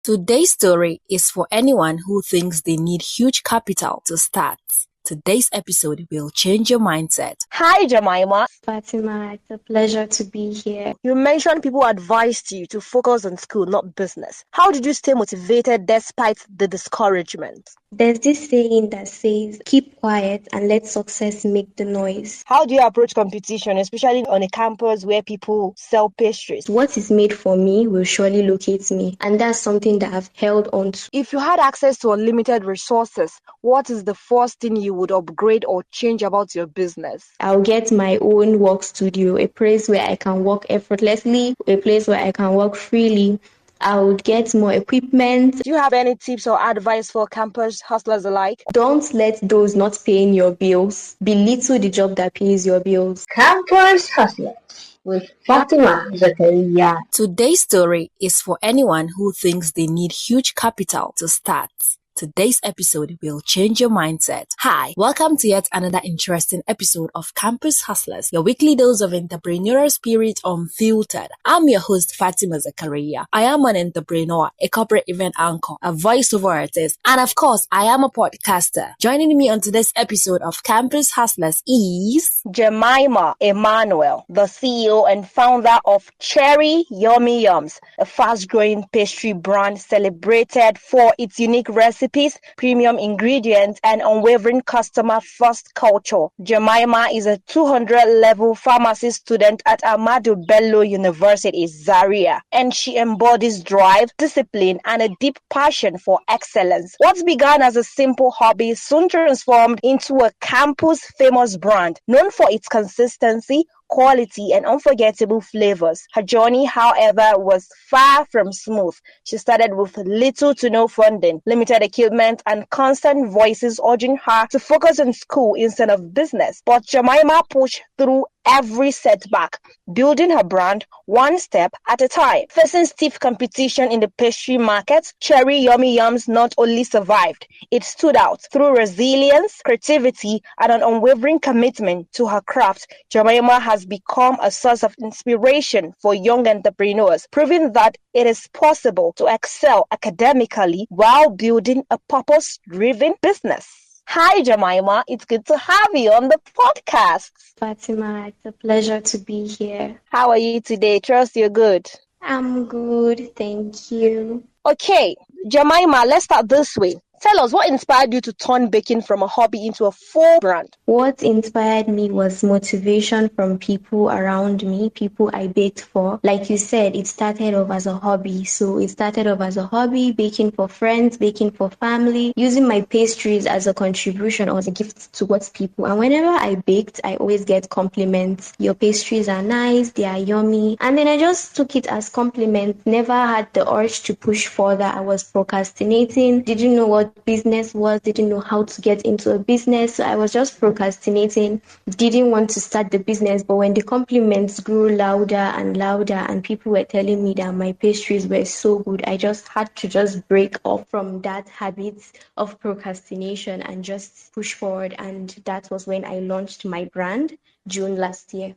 Today's story is for anyone who thinks they need huge capital to start. Today's episode will change your mindset. Hi, Jemimah. Fatima, it's a pleasure to be here. You mentioned people advised you to focus on school, not business. How did you stay motivated despite the discouragement? There's this saying that says, keep quiet and let success make the noise. How do you approach competition, especially on a campus where people sell pastries? What is made for me will surely locate me, and that's something that I've held on to. If you had access to unlimited resources, what is the first thing you would upgrade or change about your business? I'll get my own work studio, a place where I can work effortlessly, a place where I can work freely. I would get more equipment. Do you have any tips or advice for campus hustlers alike? Don't let those not paying your bills belittle the job that pays your bills. Campus Hustlers with Fatima, Zakariyya. Today's story is for anyone who thinks they need huge capital to start. Today's episode will change your mindset. Hi, welcome to yet another interesting episode of Campus Hustlers, your weekly dose of entrepreneurial spirit unfiltered. I'm your host, Fatima Zakariyya. I am an entrepreneur, a corporate event anchor, a voiceover artist, and of course, I am a podcaster. Joining me on today's episode of Campus Hustlers is Jemimah Emmanuel, the CEO and founder of Chéri Yummy Yums, a fast-growing pastry brand celebrated for its unique recipes, premium ingredients, and unwavering customer-first culture. Jemimah is a 200-level pharmacy student at Ahmadu Bello University, Zaria, and she embodies drive, discipline, and a deep passion for excellence. What began as a simple hobby soon transformed into a campus-famous brand, known for its consistency, quality, and unforgettable flavors. Her journey, however, was far from smooth. She started with little to no funding, limited equipment, and constant voices urging her to focus on school instead of business. But Jemimah pushed through every setback, building her brand one step at a time. Facing stiff competition in the pastry market, Chéri Yummy Yums not only survived, it stood out. Through resilience, creativity, and an unwavering commitment to her craft, Jemimah has become a source of inspiration for young entrepreneurs, proving that it is possible to excel academically while building a purpose-driven business. Hi, Jemimah. It's good to have you on the podcast. Fatima, it's a pleasure to be here. How are you today? Trust you're good. I'm good, thank you. Okay, Jemimah, let's start this way. Tell us, what inspired you to turn baking from a hobby into a full brand? What inspired me was motivation from people around me, people I baked for. Like you said, it started off as a hobby. So it started off as a hobby, baking for friends, baking for family, using my pastries as a contribution or as a gift towards people. And whenever I baked, I always get compliments. Your pastries are nice, they are yummy. And then I just took it as compliments, never had the urge to push further. I was procrastinating, didn't know what business was, didn't know how to get into a business, so I was just procrastinating, didn't want to start the business. But when the compliments grew louder and people were telling me that my pastries were so good, I just had to just break off from that habit of procrastination and just push forward. And that was when I launched my brand June last year.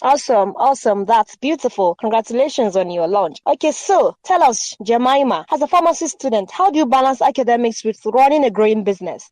Awesome. That's beautiful. Congratulations on your launch. Okay, so tell us, Jemimah, as a pharmacy student, how do you balance academics with running a growing business?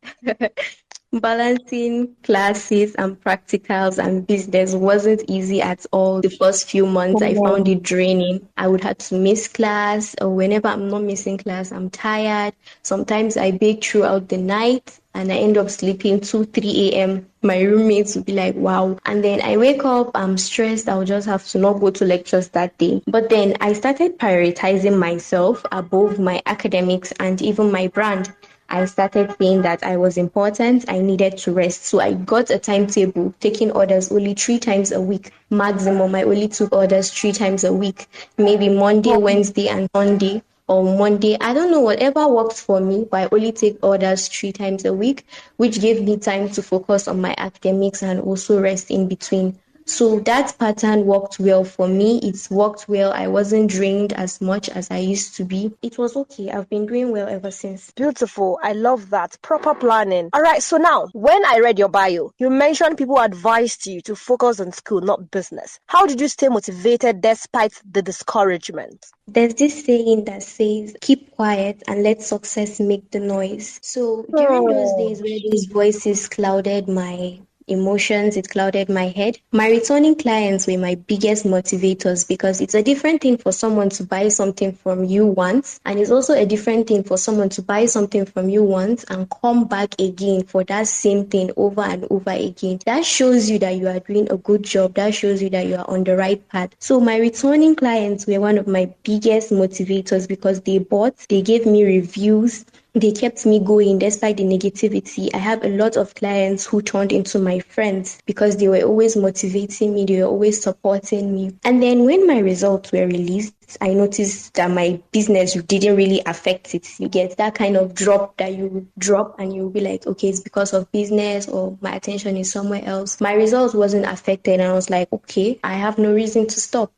Balancing classes and practicals and business wasn't easy at all. The first few months, I found it draining. I would have to miss class, or whenever I'm not missing class, I'm tired. Sometimes I bake throughout the night and I end up sleeping 2-3 a.m. My roommates would be like, wow. And then I wake up, I'm stressed. I'll just have to not go to lectures that day. But then I started prioritizing myself above my academics and even my brand. I started saying that I was important, I needed to rest. So I got a timetable, taking orders only 3 times a week. Maximum, I only took orders 3 times a week. Maybe Monday, Wednesday, and Sunday. Or Monday, I don't know, whatever works for me, but I only take orders 3 times a week, which gave me time to focus on my academics and also rest in between. So that pattern worked well for me. It's worked well. I wasn't drained as much as I used to be. It was okay. I've been doing well ever since. Beautiful. I love that. Proper planning. All right. So now, when I read your bio, you mentioned people advised you to focus on school, not business. How did you stay motivated despite the discouragement? There's this saying that says, keep quiet and let success make the noise. So during those days where these voices clouded my emotions, it clouded my head, my returning clients were my biggest motivators, because it's a different thing for someone to buy something from you once, and it's also a different thing for someone to buy something from you once and come back again for that same thing over and over again. That shows you that you are doing a good job. That shows you that you are on the right path. So my returning clients were one of my biggest motivators, because they bought, they gave me reviews, they kept me going despite the negativity. I have a lot of clients who turned into my friends because they were always motivating me, they were always supporting me. And then when my results were released, I noticed that my business didn't really affect it. You get that kind of drop that you drop and you'll be like, okay, it's because of business or my attention is somewhere else. My results wasn't affected, and I was like, okay, I have no reason to stop.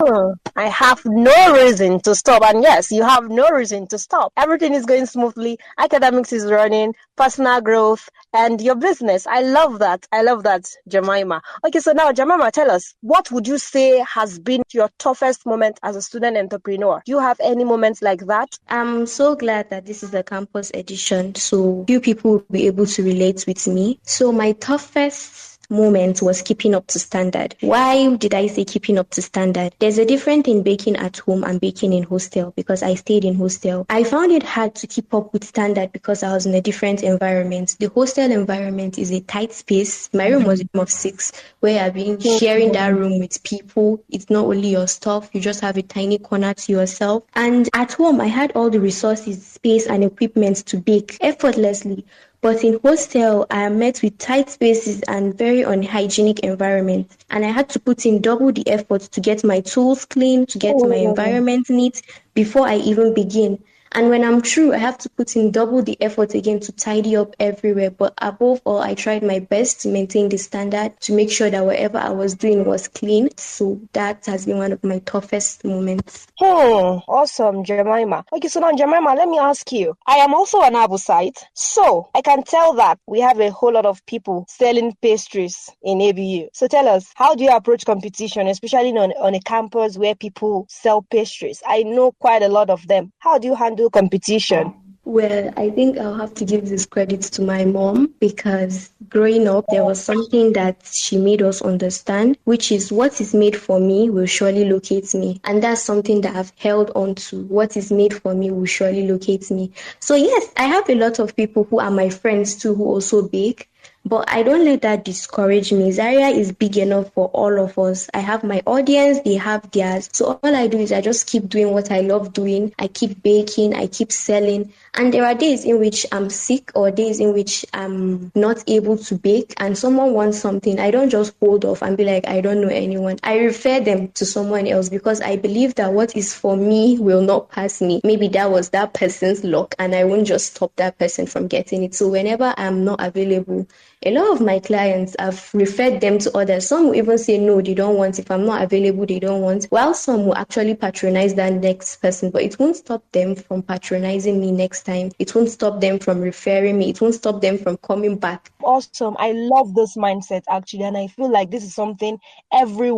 I have no reason to stop. And yes, you have no reason to stop. Everything is going smoothly. Academics is running, personal growth, and your business. I love that. I love that, Jemimah. Okay, so now, Jemimah, tell us, what would you say has been your toughest moment as a student entrepreneur? Do you have any moments like that? I'm so glad that this is a campus edition, so few people will be able to relate with me. So my toughest moment was keeping up to standard. Why did I say keeping up to standard? There's a difference in baking at home and baking in hostel, because I stayed in hostel. I found it hard to keep up with standard because I was in a different environment. The hostel environment is a tight space. My room was a room of 6, where I've been sharing that room with people. It's not only your stuff, you just have a tiny corner to yourself. And at home, I had all the resources, space, and equipment to bake effortlessly. But in hostel, I am met with tight spaces and very unhygienic environment. And I had to put in double the effort to get my tools clean, to get my environment neat before I even begin. And when I'm through, I have to put in double the effort again to tidy up everywhere. But above all, I tried my best to maintain the standard, to make sure that whatever I was doing was clean. So that has been one of my toughest moments. Awesome, Jemimah. Okay, so now, Jemimah, let me ask you. I am also an Abu site, so I can tell that we have a whole lot of people selling pastries in ABU. So tell us, how do you approach competition, especially on a campus where people sell pastries? I know quite a lot of them. How do you handle competition? Well, I think I'll have to give this credit to my mom, because growing up, there was something that she made us understand, which is what is made for me will surely locate me. And that's something that I've held on to. What is made for me will surely locate me. So yes, I have a lot of people who are my friends too, who also bake. But I don't let that discourage me. Zaria is big enough for all of us. I have my audience, they have theirs. So all I do is I just keep doing what I love doing. I keep baking, I keep selling. And there are days in which I'm sick or days in which I'm not able to bake and someone wants something. I don't just hold off and be like, I don't know anyone. I refer them to someone else, because I believe that what is for me will not pass me. Maybe that was that person's luck and I won't just stop that person from getting it. So whenever I'm not available, a lot of my clients, I've referred them to others. Some will even say, no, they don't want. If I'm not available, they don't want. While some will actually patronize that next person, but it won't stop them from patronizing me next time. It won't stop them from referring me. It won't stop them from coming back. Awesome. I love this mindset, actually. And I feel like this is something every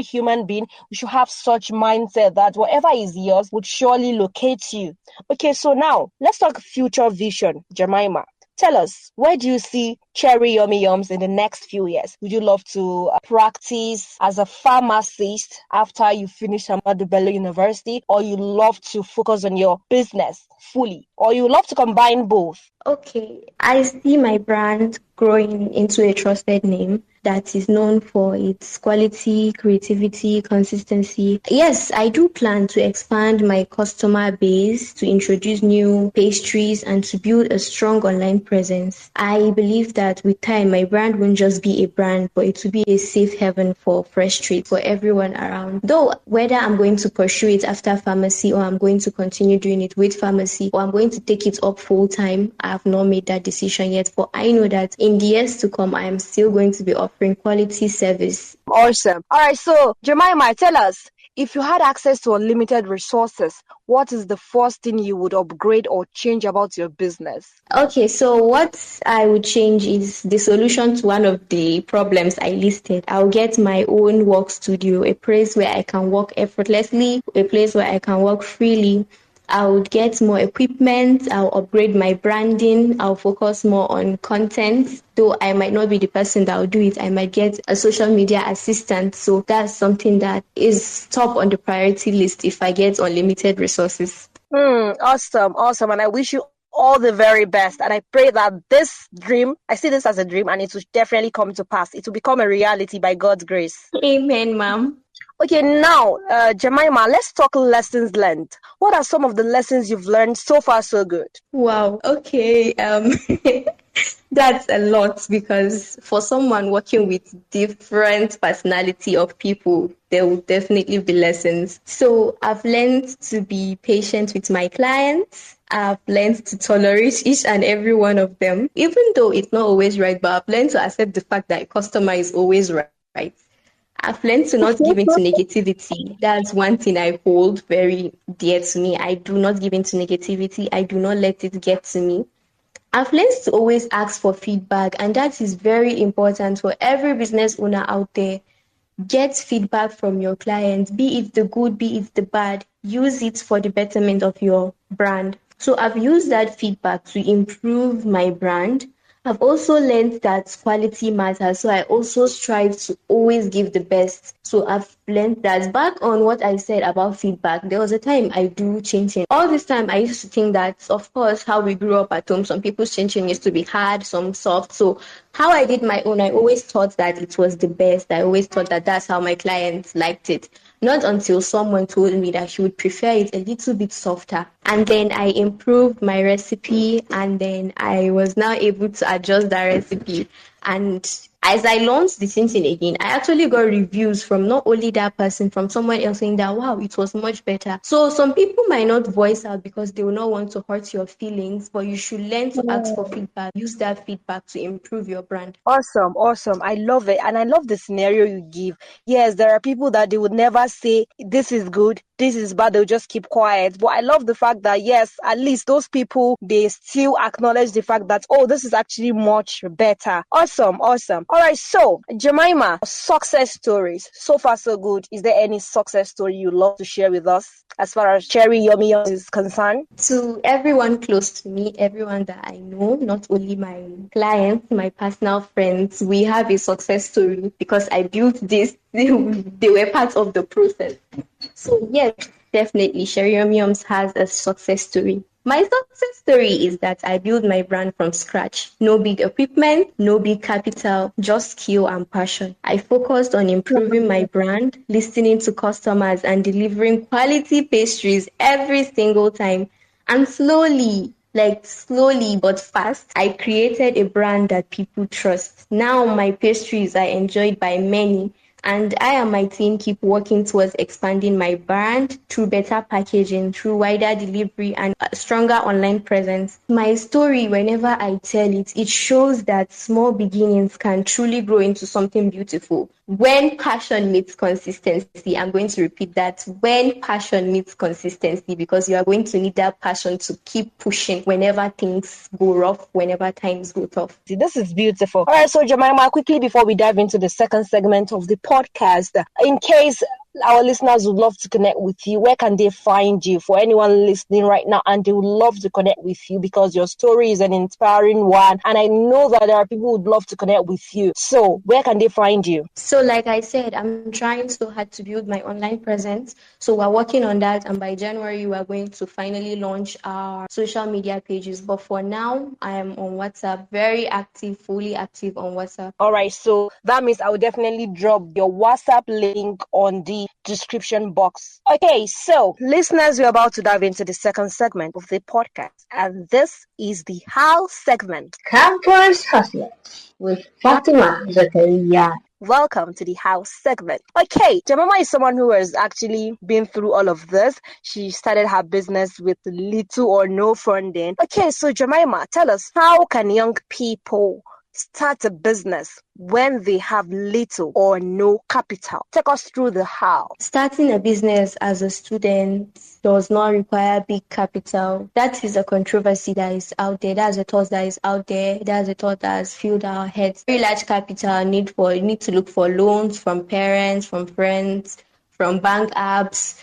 human being, we should have such mindset that whatever is yours would surely locate you. Okay, so now let's talk future vision, Jemimah. Tell us, where do you see Chéri Yummy Yums in the next few years? Would you love to practice as a pharmacist after you finish Ahmadu Bello University, or you love to focus on your business fully, or you love to combine both? Okay, I see my brand growing into a trusted name that is known for its quality, creativity, consistency. Yes, I do plan to expand my customer base, to introduce new pastries, and to build a strong online presence. I believe that with time, my brand won't just be a brand, but it will be a safe haven for fresh treats for everyone around. Though whether I'm going to pursue it after pharmacy, or I'm going to continue doing it with pharmacy, or I'm going to take it up full time, I have not made that decision yet. But I know that in the years to come, I am still going to be offering quality service. Awesome. All right, so Jemimah, tell us, if you had access to unlimited resources, what is the first thing you would upgrade or change about your business? Okay, so what I would change is the solution to one of the problems I listed. I'll get my own work studio, a place where I can work effortlessly, a place where I can work freely. I would get more equipment, I'll upgrade my branding, I'll focus more on content. Though I might not be the person that will do it, I might get a social media assistant. So that's something that is top on the priority list if I get unlimited resources. Awesome. And I wish you all the very best. And I pray that this dream, I see this as a dream, and it will definitely come to pass. It will become a reality by God's grace. Amen, ma'am. Okay, now, Jemimah, let's talk lessons learned. What are some of the lessons you've learned so far so good? Wow. Okay. That's a lot, because for someone working with different personality of people, there will definitely be lessons. So I've learned to be patient with my clients. I've learned to tolerate each and every one of them, even though it's not always right, but I've learned to accept the fact that a customer is always right. I've learned to not give into negativity. That's one thing I hold very dear to me. I do not give into negativity. I do not let it get to me. I've learned to always ask for feedback, and that is very important for every business owner out there. Get feedback from your clients, be it the good, be it the bad. Use it for the betterment of your brand. So I've used that feedback to improve my brand. I've also learned that quality matters, so I also strive to always give the best. So I've learned that. Back on what I said about feedback, there was a time I do chin-chin. All this time I used to think that, of course, how we grew up at home, some people's chin-chin used to be hard, some soft. So how I did my own, I always thought that it was the best. I always thought that that's how my clients liked it. Not until someone told me that she would prefer it a little bit softer. And then I improved my recipe, and then I was now able to adjust that recipe. And as I launched the chin-chin again, I actually got reviews from not only that person, from someone else saying that, wow, it was much better. So some people might not voice out because they will not want to hurt your feelings, but you should learn to ask for feedback. Use that feedback to improve your brand. Awesome. I love it. And I love the scenario you give. Yes, there are people that they would never say, this is good, this is bad. They'll just keep quiet. But I love the fact that, yes, at least those people, they still acknowledge the fact that, oh, this is actually much better. Awesome. All right. So, Jemimah, success stories. So far, so good. Is there any success story you'd love to share with us as far as Chéri Yummy Yums is concerned? To everyone close to me, everyone that I know, not only my clients, my personal friends, we have a success story because I built this. They were part of the process. So yes, definitely, Chéri Yummy Yums has a success story. My success story is that I built my brand from scratch. No big equipment, no big capital, just skill and passion. I focused on improving my brand, listening to customers, and delivering quality pastries every single time. And slowly but fast, I created a brand that people trust. Now my pastries are enjoyed by many, and I and my team keep working towards expanding my brand through better packaging, through wider delivery, and a stronger online presence. My story, whenever I tell it, it shows that small beginnings can truly grow into something beautiful. When passion meets consistency, I'm going to repeat that. When passion meets consistency, because you are going to need that passion to keep pushing whenever things go rough, whenever times go tough. This is beautiful. All right, so Jemimah, quickly before we dive into the second segment of the podcast, in case our listeners would love to connect with you, where can they find you? For anyone listening right now and they would love to connect with you because your story is an inspiring one, and I know that there are people who would love to connect with you. So where can they find you? So like I said, I'm trying so hard to build my online presence. So we're working on that, and by January we're going to finally launch our social media pages. But for now, I am on WhatsApp, very active, fully active on WhatsApp. All right, so that means I will definitely drop your WhatsApp link on the description box. Okay, so listeners, we're about to dive into the second segment of the podcast, and this is the How segment. Campus Hustlers with Fatima, Zakariyya. Welcome to the House segment. Okay, Jemimah is someone who has actually been through all of this. She started her business with little or no funding. Okay, so Jemimah, tell us, how can young people start a business when they have little or no capital? Take us through the how. Starting a business as a student does not require big capital. That is a controversy that is out there. That's a thought that is out there. That's a thought that has filled our heads. Very large capital need to look for loans from parents, from friends, from bank apps.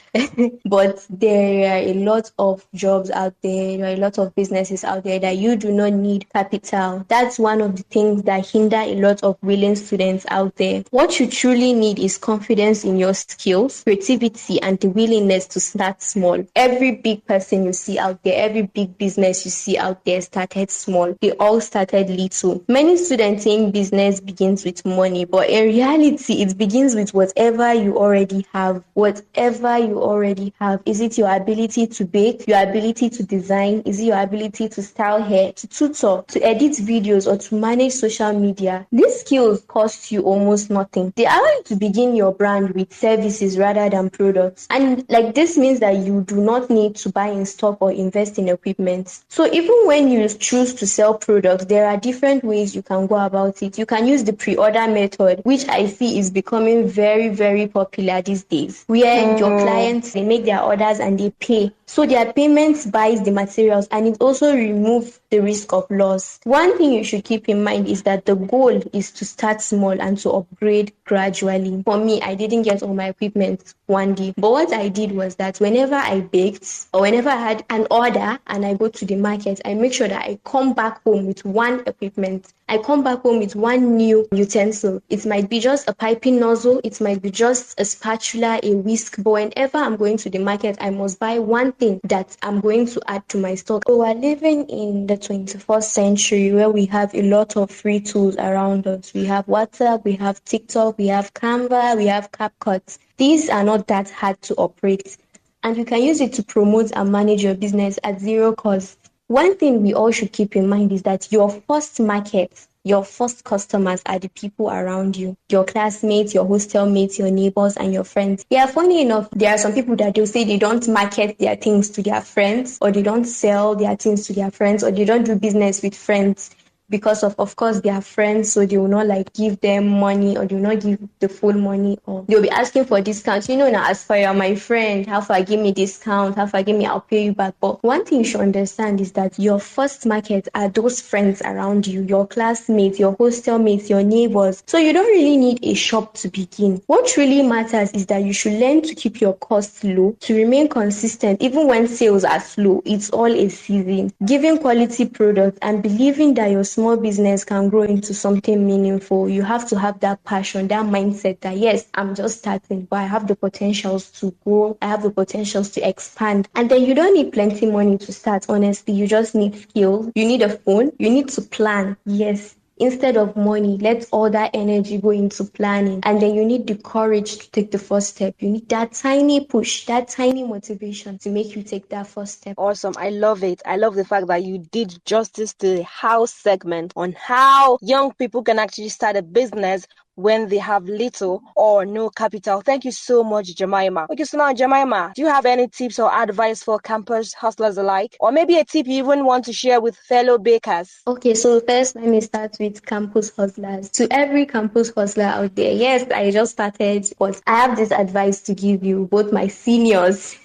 But there are a lot of jobs out there. There are a lot of businesses out there that you do not need capital. That's one of the things that hinder a lot of willing students out there. What you truly need is confidence in your skills, creativity, and the willingness to start small. Every big person you see out there, every big business you see out there started small. They all started little. Many students think business begins with money, but in reality, it begins with whatever you already have. Whatever you already have. Is it your ability to bake, your ability to design? Is it your ability to style hair, to tutor, to edit videos, or to manage social media? These skills cost you almost nothing. They allow you to begin your brand with services rather than products. And this means that you do not need to buy in stock or invest in equipment. So even when you choose to sell products, there are different ways you can go about it. You can use the pre-order method, which I see is becoming very, very popular these days, where your clients, they make their orders and they pay. So their payments buys the materials, and it also removes the risk of loss. One thing you should keep in mind is that the goal is to start small and to upgrade gradually. For me, I didn't get all my equipment one day, but what I did was that whenever I baked or whenever I had an order and I go to the market, I make sure that I come back home with one equipment. I come back home with one new utensil. It might be just a piping nozzle, it might be just a spatula, a whisk, but whenever I'm going to the market, I must buy one thing that I'm going to add to my stock. So we're living in the 21st century where we have a lot of free tools around us. We have WhatsApp, we have TikTok, we have Canva, we have CapCut. These are not that hard to operate, and you can use it to promote and manage your business at zero cost. One thing we all should keep in mind is that your first market, your first customers are the people around you, your classmates, your hostel mates, your neighbors, and your friends. Yeah, funny enough, there are some people that they'll say they don't market their things to their friends, or they don't sell their things to their friends, or they don't do business with friends. Because of course they are friends, so they will not give them money, or they will not give the full money, or they'll be asking for discounts. Now as far you're my friend, how far give me discount, how far give me, I'll pay you back. But one thing you should understand is that your first market are those friends around you, your classmates, your hostel mates, your neighbors. So you don't really need a shop to begin. What really matters is that you should learn to keep your costs low, to remain consistent even when sales are slow. It's all a season. Giving quality products and believing that your small business can grow into something meaningful. You have to have that passion, that mindset that yes, I'm just starting, but I have the potentials to grow. I have the potentials to expand. And then you don't need plenty money to start, honestly. You just need skills. You need a phone. You need to plan. Yes. Instead of money, let all that energy go into planning. And then you need the courage to take the first step. You need that tiny push, that tiny motivation to make you take that first step. Awesome. I love it. I love the fact that you did justice to the how segment on how young people can actually start a business when they have little or no capital. Thank you so much, Jemimah. Okay, so now, Jemimah, do you have any tips or advice for campus hustlers alike? Or maybe a tip you even want to share with fellow bakers? Okay, so first let me start with campus hustlers. To every campus hustler out there, yes, I just started, but I have this advice to give you, both my seniors,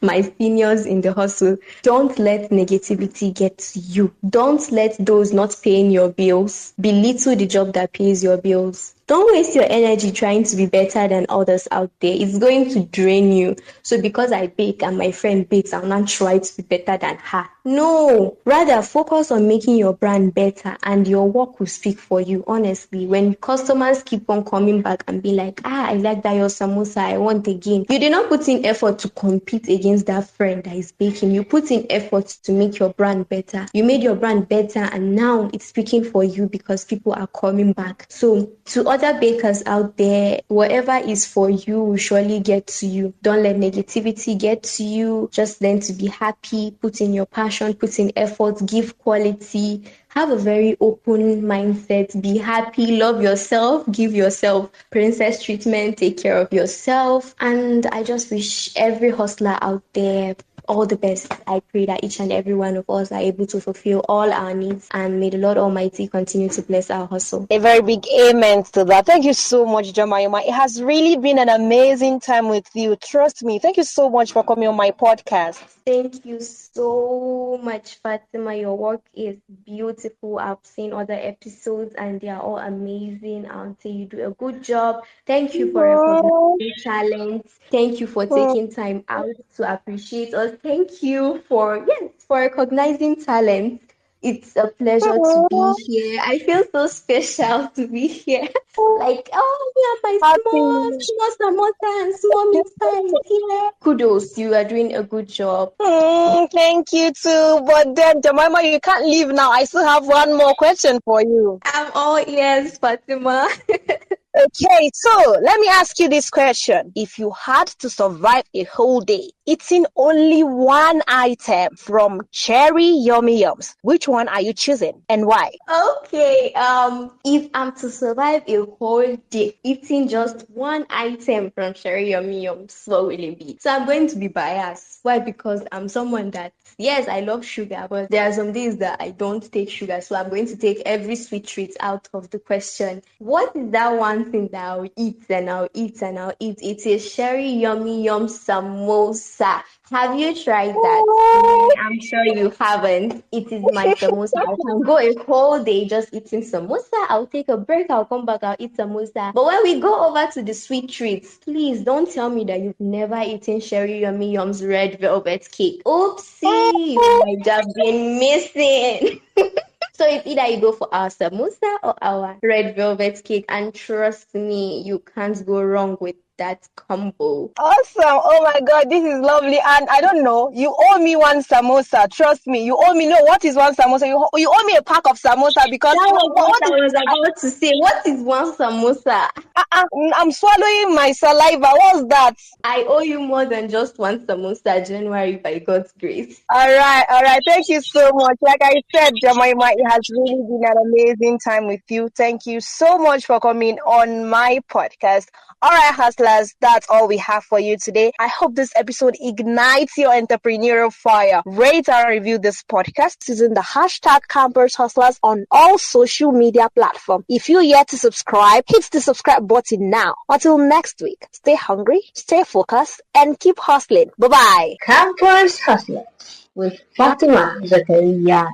my seniors in the hustle. Don't let negativity get to you. Don't let those not paying your bills belittle the job that pays your bills. Don't waste your energy trying to be better than others out there. It's going to drain you. So because I bake and my friend bakes, I'll not try to be better than her. No, rather focus on making your brand better and your work will speak for you, honestly. When customers keep on coming back and be like, I like that your samosa, I want again. You did not put in effort to compete against that friend that is baking. You put in effort to make your brand better. You made your brand better and now it's speaking for you because people are coming back. So to other bakers out there, whatever is for you will surely get to you. Don't let negativity get to you. Just learn to be happy, put in your passion, put in effort, give quality, have a very open mindset, be happy, love yourself, give yourself princess treatment, take care of yourself. And I just wish every hustler out there all the best. I pray that each and every one of us are able to fulfill all our needs, and may the Lord Almighty continue to bless our hustle. A very big amen to that. Thank you so much, Jemimah. It has really been an amazing time with you. Trust me. Thank you so much for coming on my podcast. Thank you so much, Fatima. Your work is beautiful. I've seen other episodes and they are all amazing. I'll say you do a good job. Thank you for recognizing talent. Thank you for taking time out to appreciate us. Thank you for recognizing talent. It's a pleasure to be here. I feel so special to be here. Like, oh, yeah, my small samosa and small meat pie is here. Kudos, you are doing a good job. Thank you too. But then, Jemimah, you can't leave now. I still have one more question for you. I'm all ears, Fatima. Okay, so let me ask you this question. If you had to survive a whole day eating only one item from Chéri Yummy Yums, which one are you choosing and why? Okay, if I'm to survive a whole day eating just one item from Chéri Yummy Yums, what will it be? So I'm going to be biased. Why? Because I'm someone that, yes, I love sugar, but there are some days that I don't take sugar. So I'm going to take every sweet treat out of the question. What is that one thing that I'll eat and I'll eat and I'll eat? It is Chéri Yummy Yums samosa. Have you tried that? I'm sure you haven't. It is my samosa. I can go a whole day just eating samosa. I'll take a break. I'll come back. I'll eat samosa. But when we go over to the sweet treats, please don't tell me that you've never eaten Chéri Yummy Yums red velvet cake. Oopsie, you might have been missing. So it's either you go for our samosa or our red velvet cake. And trust me, you can't go wrong with that combo. Awesome. Oh my God, this is lovely. And I don't know, you owe me one samosa. Trust me, you owe me. No, what is one samosa? You owe me a pack of samosa because That was what I was about to say. What is one samosa? I'm swallowing my saliva. What's that? I owe you more than just one samosa, January, by God's grace. All right. Thank you so much. Like I said, Jemimah, it has really been an amazing time with you. Thank you so much for coming on my podcast. All right, hustlers, that's all we have for you today. I hope this episode ignites your entrepreneurial fire. Rate and review this podcast using the hashtag Campus Hustlers on all social media platforms. If you're yet to subscribe, hit the subscribe button now. Until next week, stay hungry, stay focused, and keep hustling. Bye-bye. Campus Hustlers with Fatima Zakariyya.